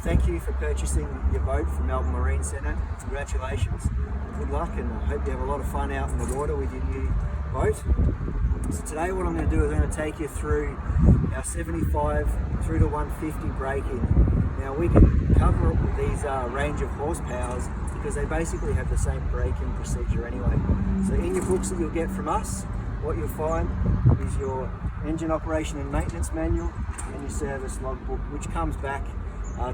thank you for purchasing your boat from Melbourne Marine Centre. Congratulations, good luck, and I hope you have a lot of fun out in the water with your new boat. So today what I'm going to do is I'm going to take you through our 75 through to 150 braking. Now we can cover these range of horsepowers because they basically have the same braking procedure anyway. So in your books that you'll get from us, what you'll find is your engine operation and maintenance manual and your service logbook, which comes back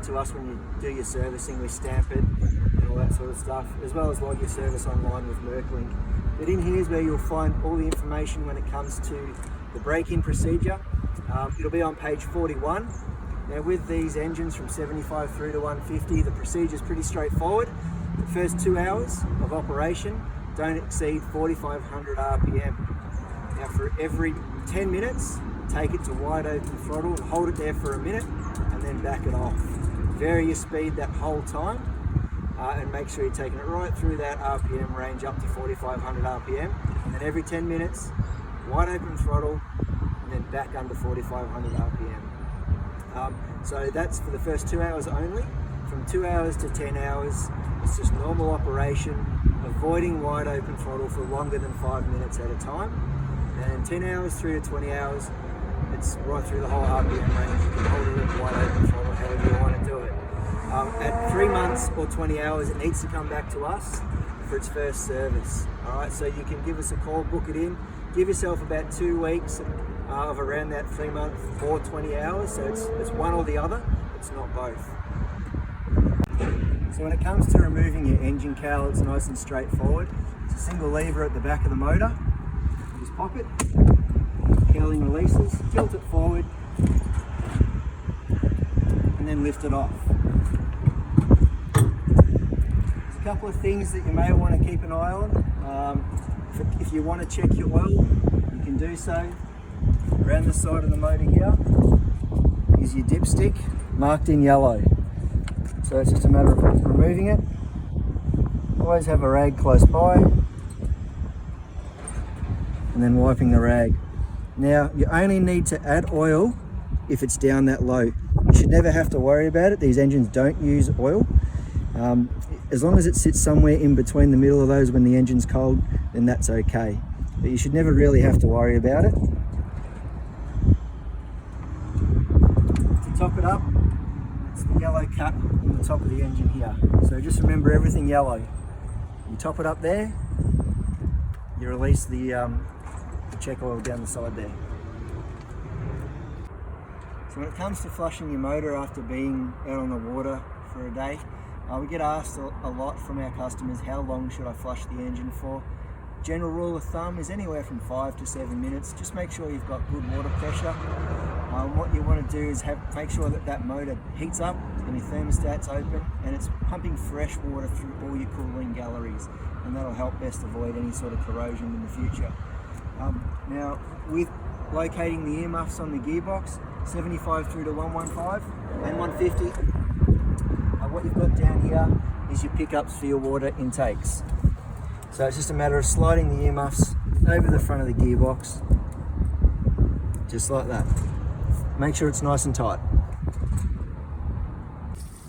to us when you do your servicing. We stamp it and all that sort of stuff, as well as log your service online with Mercury. But in here is where you'll find all the information when it comes to the braking procedure. It'll be on page 41. Now with these engines from 75 through to 150, the procedure is pretty straightforward. The first 2 hours of operation don't exceed 4,500 RPM. Now for every 10 minutes, take it to wide open throttle and hold it there for a minute and then back it off. Vary your speed that whole time and make sure you're taking it right through that RPM range up to 4,500 RPM. And then every 10 minutes, wide open throttle and then back under 4,500 RPM. So that's for the first 2 hours only. From 2 hours to 10 hours, it's just normal operation, avoiding wide open throttle for longer than 5 minutes at a time. And 10 hours through to 20 hours, it's right through the whole RPM range. You can hold it at wide open throttle however you want to do it. At 3 months or 20 hours, it needs to come back to us for its first service. Alright, so you can give us a call, book it in, give yourself about 2 weeks of around that 3 month or 20 hours. So it's one or the other, it's not both. So when it comes to removing your engine cowl, it's nice and straightforward. It's a single lever at the back of the motor. Just pop it, cowling releases, tilt it forward, and then lift it off. There's a couple of things that you may want to keep an eye on. If you want to check your oil, you can do so. Around the side of the motor here is your dipstick, marked in yellow. So it's just a matter of removing it. Always have a rag close by, and then wiping the rag. Now you only need to add oil if it's down that low. You should never have to worry about it. These engines don't use oil. As long as it sits somewhere in between the middle of those when the engine's cold, then that's okay. But you should never really have to worry about it. To top it up, it's the yellow cap on the top of the engine here. So just remember everything yellow. You top it up there, you release the check oil down the side there. So when it comes to flushing your motor after being out on the water for a day, we get asked a lot from our customers, how long should I flush the engine for? General rule of thumb is anywhere from 5 to 7 minutes. Just make sure you've got good water pressure. What you want to do is make sure that motor heats up and your thermostat's open and it's pumping fresh water through all your cooling galleries, and that'll help best avoid any sort of corrosion in the future. Now with locating the earmuffs on the gearbox, 75 through to 115 and 150, what you've got down here is your pickups for your water intakes. So it's just a matter of sliding the earmuffs over the front of the gearbox, just like that. Make sure it's nice and tight.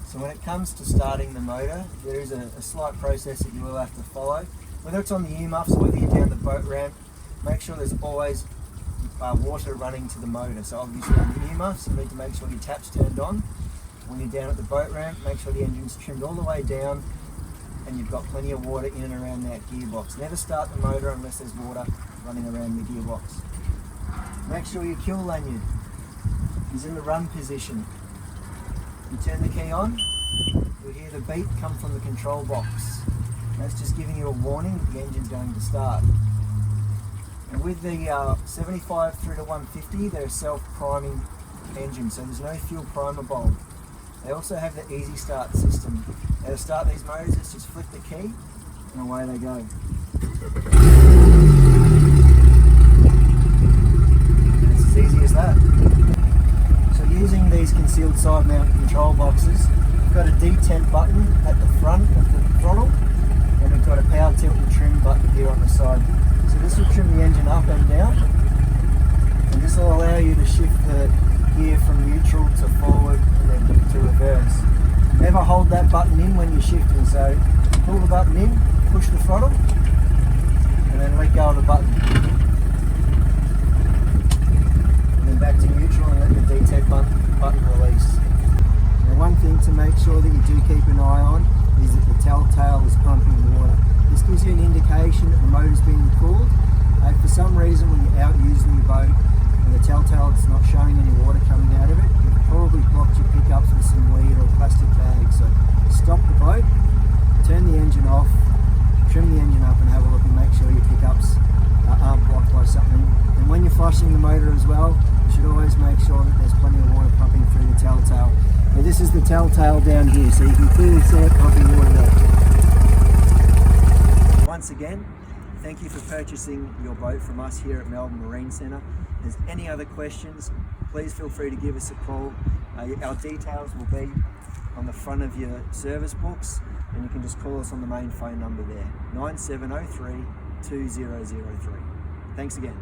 So when it comes to starting the motor, there is a slight process that you will have to follow. Whether it's on the earmuffs or whether you're down the boat ramp, make sure there's always water running to the motor. So obviously on the earmuffs, you need to make sure your tap's turned on. When you're down at the boat ramp, make sure the engine's trimmed all the way down and you've got plenty of water in and around that gearbox. Never start the motor unless there's water running around the gearbox. Make sure your kill lanyard is in the run position. You turn the key on, you'll hear the beep come from the control box. That's just giving you a warning that the engine's going to start. And with the 75 through to 150, they're a self-priming engine, so there's no fuel primer bulb. They also have the easy start system. Now to start these motors, it's just flick the key and away they go. And it's as easy as that. So using these concealed side mount control boxes, we've got a detent button at the front of the throttle, and we've got a power tilt and trim button here on the side. So this will trim the engine up and down, and this will allow you to shift the gear from neutral to forward and then to reverse. Never hold that button in when you're shifting, so pull the button in, push the throttle, and then let go of the button. And then back to neutral and let the detect button release. Now one thing to make sure that you do keep an eye on is that the telltale is pumping water. This gives you an indication that the motor's being cooled. If for some reason when you're out using your boat and the telltale is not showing any water coming out of it, you've probably blocked your pickups with some lead or plastic bags. So stop the boat, turn the engine off, trim the engine up and have a look and make sure your pickups aren't blocked by something. And when you're flushing the motor as well, you should always make sure that there's plenty of water pumping through the telltale. Now this is the telltale down here, so you can clearly see it pumping water there. Once again, thank you for purchasing your boat from us here at Melbourne Marine Centre. If there's any other questions, please feel free to give us a call. Our details will be on the front of your service books, and you can just call us on the main phone number there, 9703 2003. Thanks again.